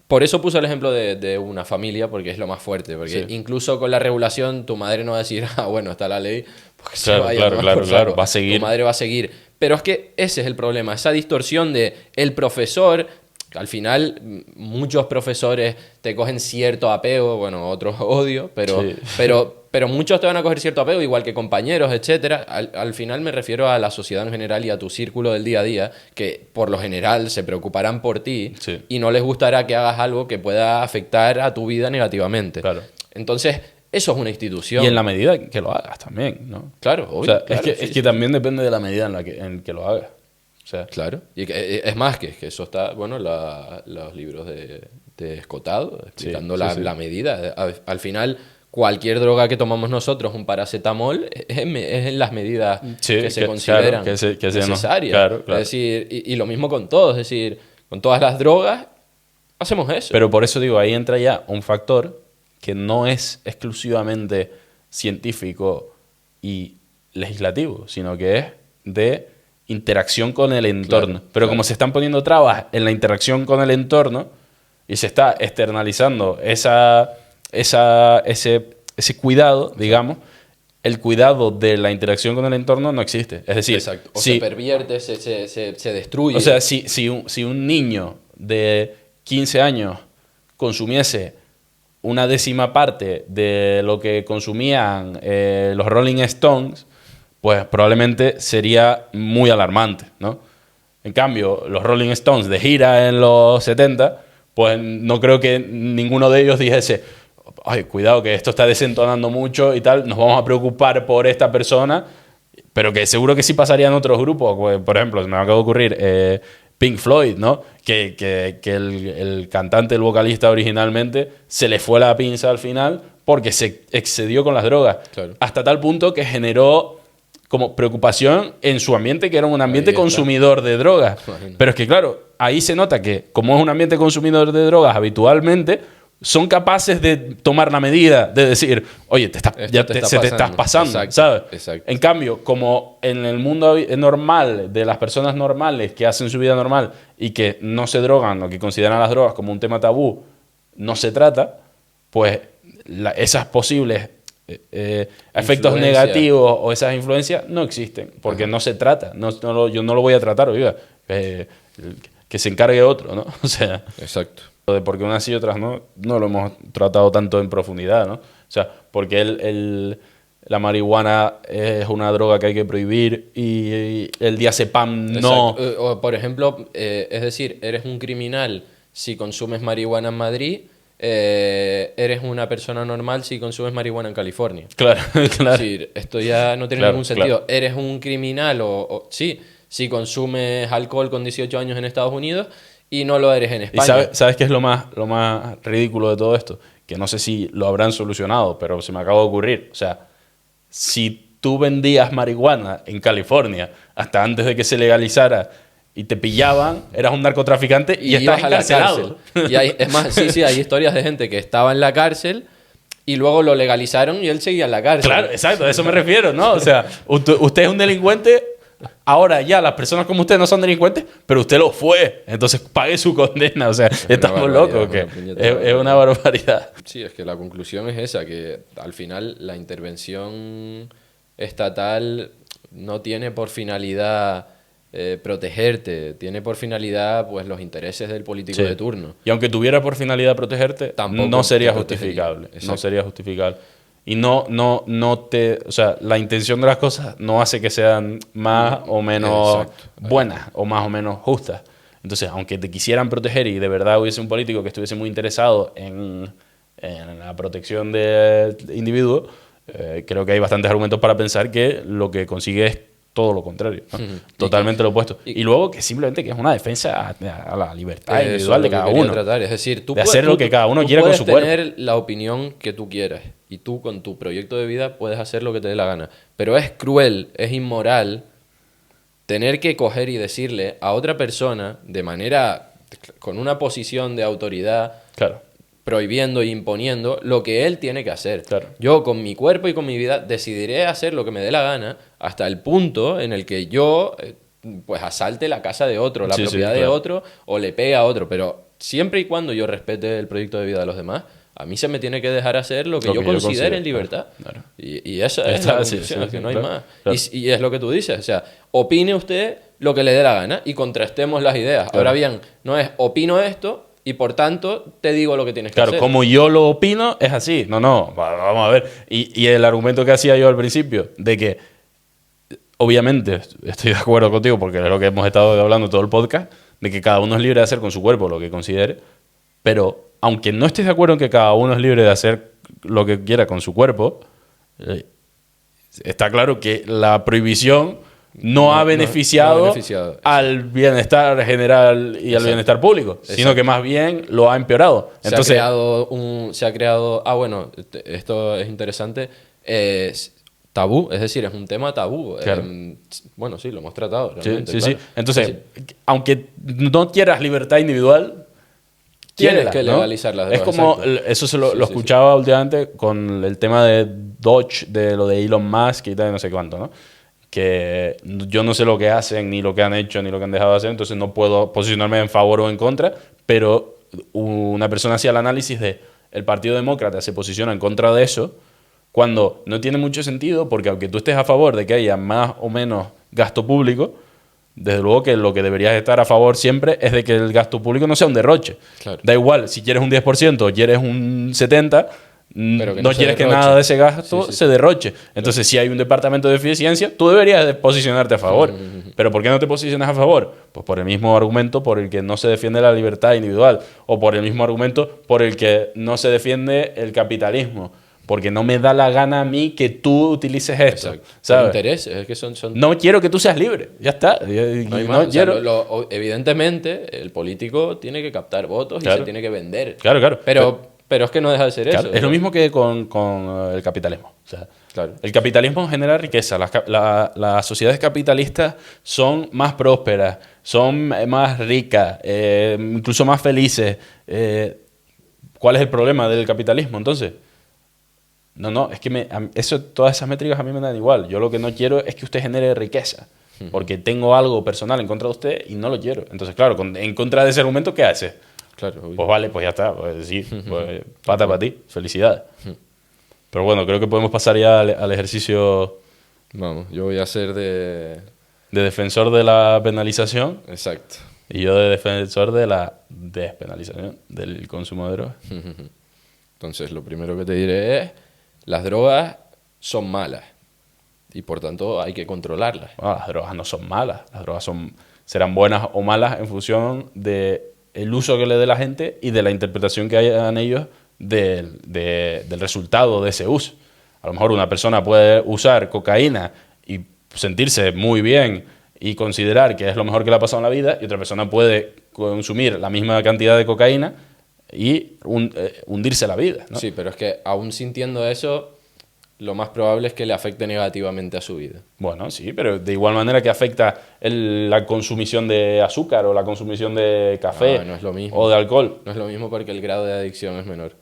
Por eso puse el ejemplo de una familia, porque es lo más fuerte. Porque incluso con la regulación, tu madre no va a decir, bueno, está la ley, porque se vaya. Claro, va a seguir. Tu madre va a seguir. Pero es que ese es el problema, esa distorsión de el profesor. Al final, muchos profesores te cogen cierto apego, bueno, otros odio, pero muchos te van a coger cierto apego, igual que compañeros, etcétera. Al final me refiero a la sociedad en general y a tu círculo del día a día, que por lo general se preocuparán por ti y no les gustará que hagas algo que pueda afectar a tu vida negativamente. Claro. Entonces, eso es una institución. Y en la medida que lo hagas también, ¿no? Claro, obvio. O sea, es que también depende de la medida en que lo hagas. O sea, claro. Y es más que eso está, bueno, los libros de Escotado, explicando la medida. Al final, cualquier droga que tomamos nosotros, un paracetamol, es en las medidas que se consideran necesarias. Claro. Es decir, y lo mismo con todo, es decir, con todas las drogas hacemos eso. Pero por eso digo, ahí entra ya un factor que no es exclusivamente científico y legislativo, sino que es de interacción con el entorno. Pero como se están poniendo trabas en la interacción con el entorno y se está externalizando ese cuidado, digamos, el cuidado de la interacción con el entorno no existe. Es decir, se pervierte, se destruye. O sea, si un niño de 15 años consumiese una 10ª parte de lo que consumían los Rolling Stones, pues probablemente sería muy alarmante, ¿no? En cambio, los Rolling Stones de gira en los 70, pues no creo que ninguno de ellos dijese, ay, cuidado que esto está desentonando mucho y tal, nos vamos a preocupar por esta persona, pero que seguro que sí pasaría en otros grupos. Pues, por ejemplo, se me acaba de ocurrir Pink Floyd, ¿no? Que el cantante, el vocalista originalmente, se le fue la pinza al final porque se excedió con las drogas. Claro. Hasta tal punto que generó como preocupación en su ambiente, que era un ambiente consumidor de drogas. Imagino. Pero es que, claro, ahí se nota que, como es un ambiente consumidor de drogas habitualmente, son capaces de tomar la medida de decir, oye, se te estás pasando, exacto, ¿sabes? Exacto. En cambio, como en el mundo normal, de las personas normales que hacen su vida normal y que no se drogan o que consideran las drogas como un tema tabú, no se trata, pues esas posibles efectos negativos o esas influencias no existen, porque no se trata. Yo no lo voy a tratar, oiga. Que se encargue otro, ¿no? O sea, exacto. De por qué unas sí y otras no lo hemos tratado tanto en profundidad, ¿no? O sea, porque la marihuana es una droga que hay que prohibir y el diazepam no. O, por ejemplo, es decir, eres un criminal si consumes marihuana en Madrid, eres una persona normal si consumes marihuana en California. Claro, claro. Es decir, esto ya no tiene ningún sentido. Claro. Eres un criminal sí, si consumes alcohol con 18 años en Estados Unidos y no lo eres en España. ¿Y sabes qué es lo más ridículo de todo esto? Que no sé si lo habrán solucionado, pero se me acaba de ocurrir. O sea, si tú vendías marihuana en California hasta antes de que se legalizara y te pillaban, eras un narcotraficante y estabas encarcelado. Y es más, sí, hay historias de gente que estaba en la cárcel y luego lo legalizaron y él seguía en la cárcel. Claro, exacto, a eso me refiero, ¿no? O sea, usted es un delincuente. Ahora ya las personas como usted no son delincuentes, pero usted lo fue. Entonces pague su condena. O sea, estamos locos. Es una barbaridad. Sí, es que la conclusión es esa, que al final la intervención estatal no tiene por finalidad protegerte, tiene por finalidad pues los intereses del político de turno. Y aunque tuviera por finalidad protegerte, tampoco no sería justificable. No sería justificable. Y o sea, la intención de las cosas no hace que sean más o menos buenas o más o menos justas. Entonces, aunque te quisieran proteger y de verdad hubiese un político que estuviese muy interesado en la protección del individuo, creo que hay bastantes argumentos para pensar que lo que consigue es todo lo contrario, ¿no? Totalmente lo opuesto. Y luego que simplemente que es una defensa a la libertad individual de cada uno. Es decir, tú puedes hacer lo que cada uno quiera con su cuerpo. Puedes tener la opinión que tú quieras y tú con tu proyecto de vida puedes hacer lo que te dé la gana. Pero es cruel, es inmoral tener que coger y decirle a otra persona de manera, con una posición de autoridad, prohibiendo e imponiendo lo que él tiene que hacer. Claro. Yo con mi cuerpo y con mi vida decidiré hacer lo que me dé la gana hasta el punto en el que yo pues asalte la casa de otro, la propiedad de otro o le pegue a otro. Pero siempre y cuando yo respete el proyecto de vida de los demás, a mí se me tiene que dejar hacer lo que yo considere en libertad. Claro. Y esa es la conclusión, es que no hay más. Claro. Y es lo que tú dices, o sea, opine usted lo que le dé la gana y contrastemos las ideas. Claro. Ahora bien, no es opino esto y por tanto te digo lo que tienes que hacer. Claro, como yo lo opino, es así. No, vamos a ver. Y el argumento que hacía yo al principio, de que obviamente estoy de acuerdo contigo, porque es lo que hemos estado hablando todo el podcast, de que cada uno es libre de hacer con su cuerpo lo que considere, pero aunque no estés de acuerdo en que cada uno es libre de hacer lo que quiera con su cuerpo, está claro que la prohibición no ha beneficiado al bienestar general y al bienestar público, sino que más bien lo ha empeorado. Entonces, se ha creado bueno, esto es interesante, tabú, es decir, es un tema tabú. Claro. Bueno, sí, lo hemos tratado realmente. Sí. Entonces, aunque no quieras libertad individual, tienes que legalizar las drogas. Es como, eso lo escuchaba últimamente con el tema de Doge, de lo de Elon Musk y tal, no sé cuánto, ¿no? Que yo no sé lo que hacen, ni lo que han hecho, ni lo que han dejado de hacer, entonces no puedo posicionarme en favor o en contra, pero una persona hacía el análisis de el Partido Demócrata se posiciona en contra de eso, cuando no tiene mucho sentido, porque aunque tú estés a favor de que haya más o menos gasto público, desde luego que lo que deberías estar a favor siempre es de que el gasto público no sea un derroche. Claro. Da igual, si quieres un 10% o quieres un 70%, no quieres que nada de ese gasto se derroche. Entonces, si hay un departamento de eficiencia, tú deberías de posicionarte a favor. ¿Pero por qué no te posicionas a favor? Pues por el mismo argumento por el que no se defiende la libertad individual, o por el mismo argumento por el que no se defiende el capitalismo. Porque no me da la gana a mí que tú utilices esto. ¿Sabes? Intereses, es que son... No quiero que tú seas libre. Ya está. No quiero. Evidentemente, el político tiene que captar votos y se tiene que vender. Claro. Pero es que no deja de ser eso. Es lo mismo que con el capitalismo. O sea, el capitalismo genera riqueza. Las sociedades capitalistas son más prósperas, son más ricas, incluso más felices. ¿Cuál es el problema del capitalismo entonces? No, es que todas esas métricas a mí me dan igual. Yo lo que no quiero es que usted genere riqueza, porque tengo algo personal en contra de usted y no lo quiero. Entonces, claro, en contra de ese argumento, ¿qué hace? Claro. Pues vale, pues ya está. Pues sí, pues pata para ti. Felicidades. Pero bueno, creo que podemos pasar ya al ejercicio... Vamos, yo voy a hacer de defensor de la penalización. Exacto. Y yo de defensor de la despenalización del consumo de drogas. Entonces, lo primero que te diré es, las drogas son malas y por tanto hay que controlarlas. Bueno, las drogas no son malas, las drogas serán buenas o malas en función del uso que le dé la gente y de la interpretación que hayan ellos del resultado de ese uso. A lo mejor una persona puede usar cocaína y sentirse muy bien y considerar que es lo mejor que le ha pasado en la vida, y otra persona puede consumir la misma cantidad de cocaína y hundirse la vida, ¿no? Sí, pero es que aún sintiendo eso, lo más probable es que le afecte negativamente a su vida. Bueno, sí, pero de igual manera que afecta la consumición de azúcar o la consumición de café No es lo mismo. O de alcohol. No es lo mismo porque el grado de adicción es menor.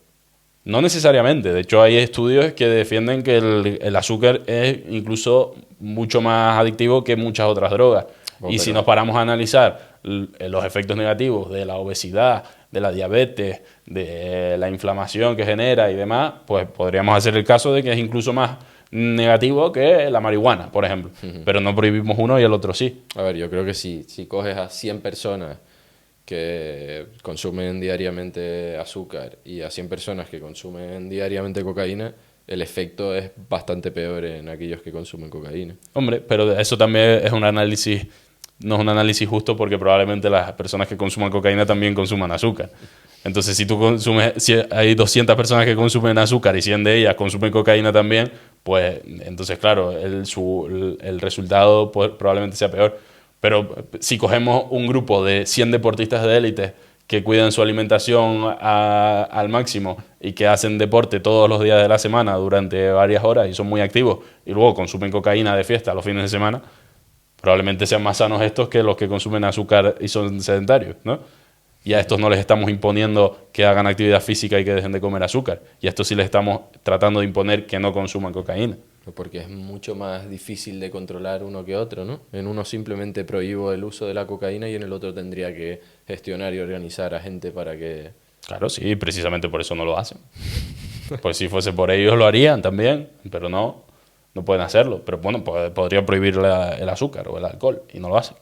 No necesariamente. De hecho, hay estudios que defienden que el azúcar es incluso mucho más adictivo que muchas otras drogas. Y si nos paramos a analizar los efectos negativos de la obesidad, de la diabetes, de la inflamación que genera y demás, pues podríamos hacer el caso de que es incluso más negativo que la marihuana, por ejemplo. Pero no prohibimos uno y el otro sí. A ver, yo creo que si coges a 100 personas que consumen diariamente azúcar y a 100 personas que consumen diariamente cocaína, el efecto es bastante peor en aquellos que consumen cocaína. Hombre, pero eso también es un análisis, no es un análisis justo, porque probablemente las personas que consuman cocaína también consuman azúcar. Entonces, si hay 200 personas que consumen azúcar y 100 de ellas consumen cocaína también, pues entonces, claro, el resultado probablemente sea peor. Pero si cogemos un grupo de 100 deportistas de élite que cuidan su alimentación al máximo y que hacen deporte todos los días de la semana durante varias horas y son muy activos, y luego consumen cocaína de fiesta los fines de semana, probablemente sean más sanos estos que los que consumen azúcar y son sedentarios, ¿no? Y a estos no les estamos imponiendo que hagan actividad física y que dejen de comer azúcar. Y a estos sí les estamos tratando de imponer que no consuman cocaína. Porque es mucho más difícil de controlar uno que otro, ¿no? En uno simplemente prohíbo el uso de la cocaína y en el otro tendría que gestionar y organizar a gente para que... Claro, sí, precisamente por eso no lo hacen. Pues si fuese por ellos lo harían también, pero no pueden hacerlo. Pero bueno, podría prohibir el azúcar o el alcohol y no lo hacen.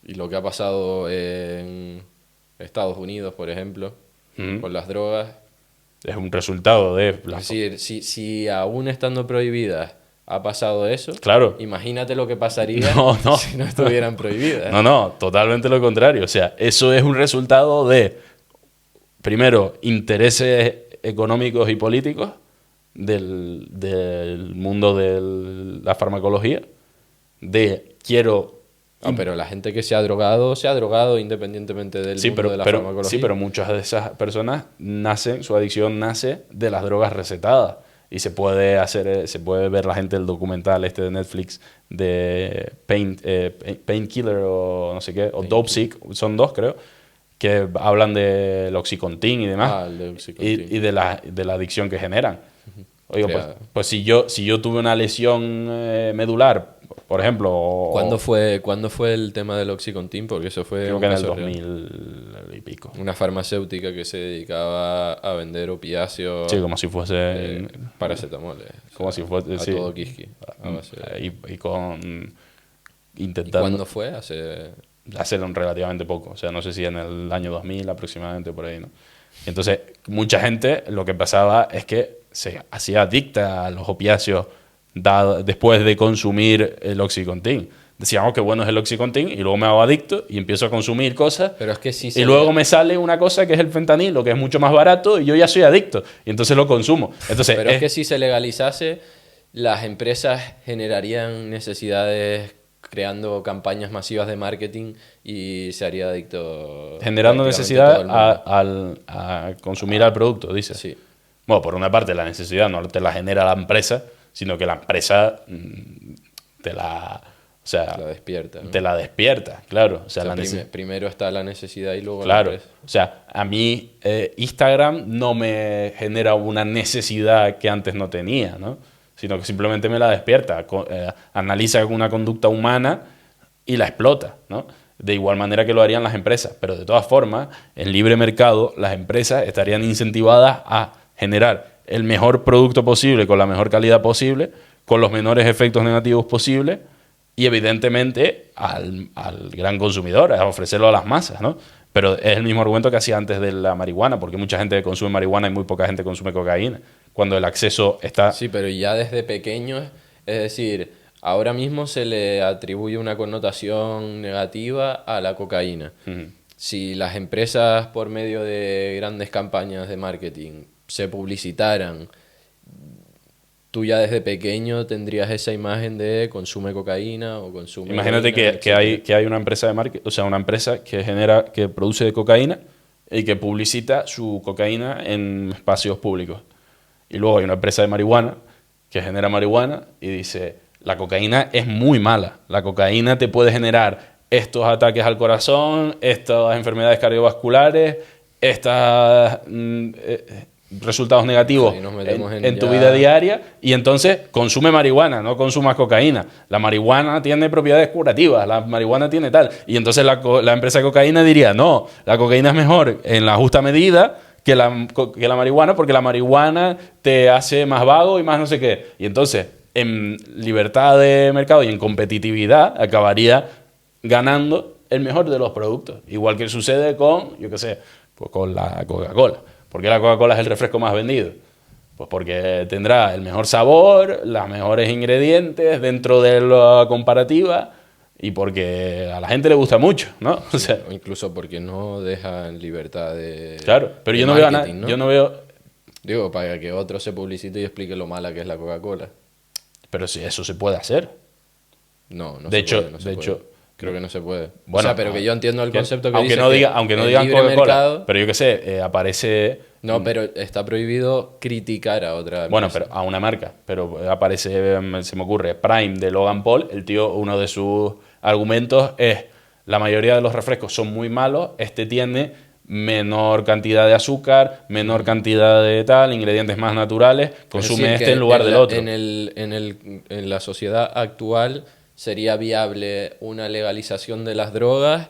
Y lo que ha pasado en Estados Unidos, por ejemplo, con las drogas... Es un resultado de... Es decir, si aún estando prohibidas ha pasado eso, claro, imagínate lo que pasaría si no estuvieran prohibidas. No, totalmente lo contrario. O sea, eso es un resultado de, primero, intereses económicos y políticos del mundo de la farmacología, pero la gente que se ha drogado independientemente del mundo de la farmacología. Sí, pero muchas de esas personas su adicción nace de las drogas recetadas. Y se puede ver la gente el documental de Netflix de Painkiller o no sé qué, o Dopesick, son dos creo, que hablan del Oxycontin y demás, el de Oxycontin. y de la adicción que generan. Oiga, pues si yo tuve una lesión medular, por ejemplo... ¿Cuándo fue el tema del Oxycontin? Porque eso fue... Creo que en el 2000 y pico. Una farmacéutica que se dedicaba a vender opiáceos... Sí, como si fuese... paracetamol. Como si fuese... A todo quisqui. Intentando... ¿Y cuándo fue? Hace relativamente poco. O sea, no sé si en el año 2000 aproximadamente, por ahí, ¿no? Entonces, mucha gente lo que pasaba es que se hacía adicta a los opiáceos después de consumir el Oxycontin. Decíamos que bueno es el Oxycontin y luego me hago adicto y empiezo a consumir cosas. Pero es que sí y luego me sale una cosa que es el fentanilo, que es mucho más barato y yo ya soy adicto. Y entonces lo consumo. Entonces, pero es que si se legalizase, las empresas generarían necesidades creando campañas masivas de marketing y se haría adicto. Generando necesidad a consumir el producto, dices. Sí. Bueno, por una parte la necesidad no te la genera la empresa, sino que la empresa te la despierta, ¿no? Te la despierta, claro. O sea, primero está la necesidad y luego claro. la empresa. O sea, a mí Instagram no me genera una necesidad que antes no tenía, ¿no? Sino que simplemente me la despierta, analiza una conducta humana y la explota, ¿no? De igual manera que lo harían las empresas. Pero de todas formas, en libre mercado, las empresas estarían incentivadas a generar el mejor producto posible, con la mejor calidad posible, con los menores efectos negativos posibles y evidentemente al gran consumidor, a ofrecerlo a las masas, ¿no? Pero es el mismo argumento que hacía antes de la marihuana, porque mucha gente consume marihuana y muy poca gente consume cocaína, cuando el acceso está... Sí, pero ya desde pequeños, es decir, ahora mismo se le atribuye una connotación negativa a la cocaína. Si las empresas por medio de grandes campañas de marketing se publicitaran, tú ya desde pequeño tendrías esa imagen de consume cocaína o consume... Imagínate heroína, que hay una empresa de marketing, o sea, una empresa que produce cocaína y que publicita su cocaína en espacios públicos. Y luego hay una empresa de marihuana que genera marihuana y dice, la cocaína es muy mala. La cocaína te puede generar estos ataques al corazón, estas enfermedades cardiovasculares, estos resultados negativos en tu vida diaria, y entonces consume marihuana, no consumas cocaína. La marihuana tiene propiedades curativas, la marihuana tiene tal. Y entonces la empresa de cocaína diría, no, la cocaína es mejor en la justa medida que la marihuana, porque la marihuana te hace más vago y más no sé qué. Y entonces, en libertad de mercado y en competitividad, acabaría ganando el mejor de los productos. Igual que sucede con, yo qué sé, pues con la Coca-Cola. ¿Por qué la Coca-Cola es el refresco más vendido? Pues porque tendrá el mejor sabor, los mejores ingredientes dentro de la comparativa, y porque a la gente le gusta mucho, ¿no? O sea, incluso porque no dejan libertad de... Claro, pero yo no veo nada, ¿no? Yo no veo... Digo, para que otro se publicite y explique lo mala que es la Coca-Cola. Pero si eso se puede hacer. No de hecho, creo que no se puede. Bueno, o sea, pero que yo entiendo el concepto que aunque dice aunque no digan Coca-Cola, pero yo qué sé, aparece... No, pero está prohibido criticar a otra empresa. Bueno, pero a una marca. Pero aparece, se me ocurre, Prime de Logan Paul. El tío, uno de sus argumentos es, la mayoría de los refrescos son muy malos, este tiene menor cantidad de azúcar, menor cantidad de tal, ingredientes más naturales, consume en lugar del otro. En la sociedad actual sería viable una legalización de las drogas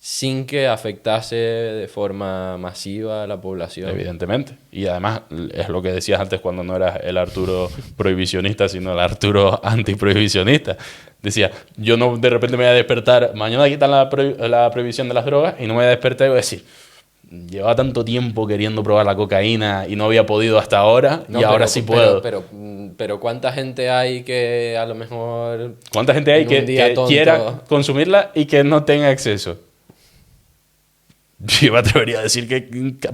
sin que afectase de forma masiva a la población. Evidentemente. Y además, es lo que decías antes cuando no eras el Arturo prohibicionista, sino el Arturo antiprohibicionista. Decía, yo no de repente me voy a despertar, mañana quitan la prohibición de las drogas, y no me voy a despertar y voy a decir, llevaba tanto tiempo queriendo probar la cocaína y no había podido hasta ahora, y ahora sí puedo. Pero ¿cuánta gente hay que a lo mejor... ¿Cuánta gente hay que quiera consumirla y que no tenga acceso? Yo me atrevería a decir que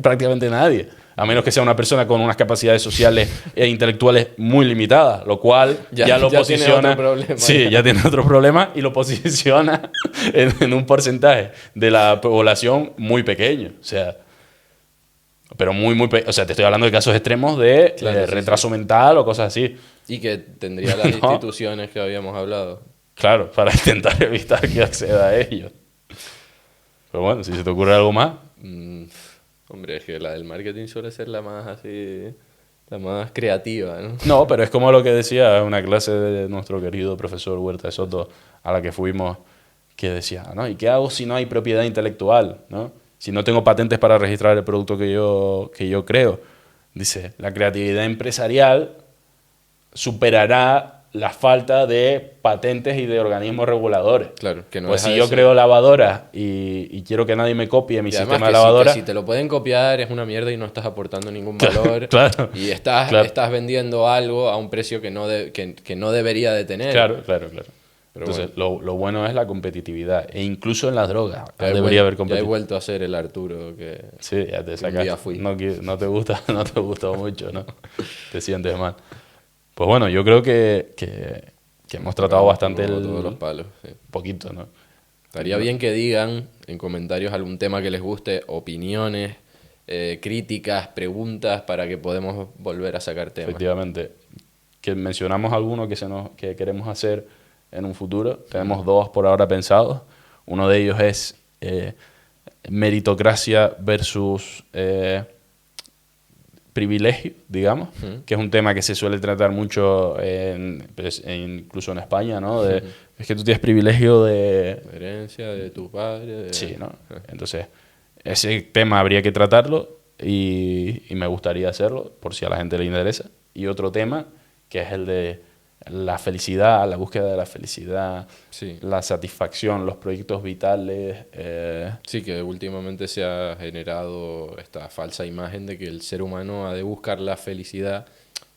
prácticamente nadie, a menos que sea una persona con unas capacidades sociales e intelectuales muy limitadas, lo cual ya lo posiciona... Tiene otro problema, sí, ya tiene otro problema y lo posiciona en un porcentaje de la población muy pequeño. O sea, pero o sea, te estoy hablando de casos extremos de retraso mental o cosas así. Y que tendría las instituciones que habíamos hablado. Claro, para intentar evitar que acceda a ellos. Pero bueno, si se te ocurre algo más... Hombre, es que la del marketing suele ser la más así... La más creativa, ¿no? No, pero es como lo que decía una clase de nuestro querido profesor Huerta de Soto, a la que fuimos, que decía, ¿no? ¿Y qué hago si no hay propiedad intelectual, ¿no? Si no tengo patentes para registrar el producto que yo creo. Dice, la creatividad empresarial superará la falta de patentes y de organismos reguladores. Claro, que no pues si yo creo lavadoras y quiero que nadie me copie mi sistema de lavadora... Si te lo pueden copiar es una mierda y no estás aportando ningún valor. Claro, y estás vendiendo algo a un precio que no debería de tener. Claro. Pero entonces, bueno, lo bueno es la competitividad. E incluso en las drogas debería haber competitividad. Ya he vuelto a ser el Arturo que... Sí, ya te sacaste. Un día fui. No te gustó mucho, ¿no? Te sientes mal. Pues bueno, yo creo que hemos tratado bastante todos los palos. Sí. Poquito, ¿no? Estaría bien que digan en comentarios algún tema que les guste, opiniones, críticas, preguntas, para que podamos volver a sacar temas. Efectivamente. Que mencionamos alguno que queremos hacer en un futuro. Tenemos dos por ahora pensados. Uno de ellos es meritocracia versus... privilegio, digamos, que es un tema que se suele tratar mucho incluso en España, ¿no? Es que tú tienes privilegio de... herencia de tu padre. Sí, ¿no? Entonces, ese tema habría que tratarlo. y me gustaría hacerlo, por si a la gente le interesa. Y otro tema, que es el de la felicidad, la búsqueda de la felicidad, sí, la satisfacción, los proyectos vitales. Sí, que últimamente se ha generado esta falsa imagen de que el ser humano ha de buscar la felicidad.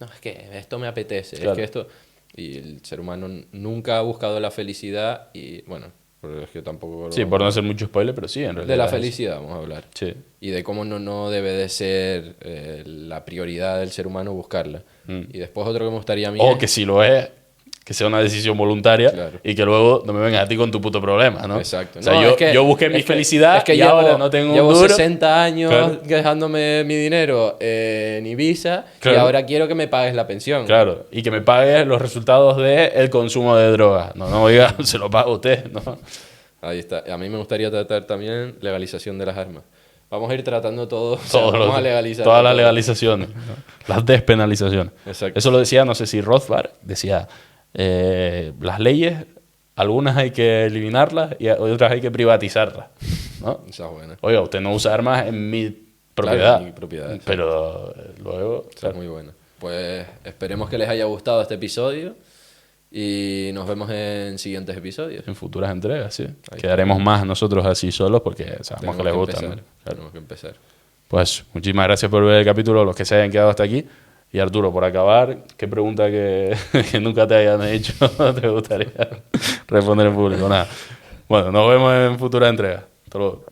No, es que esto me apetece, Claro. es que esto... Y el ser humano nunca ha buscado la felicidad y, bueno, pero es que tampoco... Sí, por no hacer mucho spoiler, pero sí, en realidad. De la es eso. felicidad vamos a hablar. Sí. Y de cómo no debe de ser la prioridad del ser humano buscarla. Y después otro que me gustaría a mí O es- que si lo es, que sea una decisión voluntaria, Claro. y que luego no me vengas a ti con tu puto problema, ¿no? Exacto. O sea, No, yo, es que- yo busqué es mi que- felicidad es que y ahora no tengo llevo un duro. 60 años Claro. dejándome mi dinero en Ibiza Claro. y ahora quiero que me pagues la pensión. Claro, y que me pague los resultados del consumo de drogas. No, oiga, se lo paga usted, ¿no? Ahí está. A mí me gustaría tratar también legalización de las armas. Vamos a ir tratando todo. O sea, Todos vamos los- a legalizar todas las todo. legalizaciones, ¿no? Las despenalizaciones. Exacto. Eso lo decía, no sé si Rothbard, decía, las leyes, algunas hay que eliminarlas y otras hay que privatizarlas, ¿no? Esa es buena. Oiga, usted no usa armas en mi propiedad, Claro, en mi propiedad, sí. pero luego... Esa claro, es muy buena. Pues esperemos que les haya gustado este episodio y nos vemos en siguientes episodios. en futuras entregas, sí. Ahí Quedaremos más nosotros así solos porque sabemos Tenemos que les que gusta, empezar. ¿no? Claro. Tenemos que empezar. Pues muchísimas gracias por ver el capítulo, los que se hayan quedado hasta aquí. Y Arturo, por acabar, ¿qué pregunta que nunca te hayan hecho te gustaría responder en público? Nada. Bueno, nos vemos en futuras entregas. Hasta luego.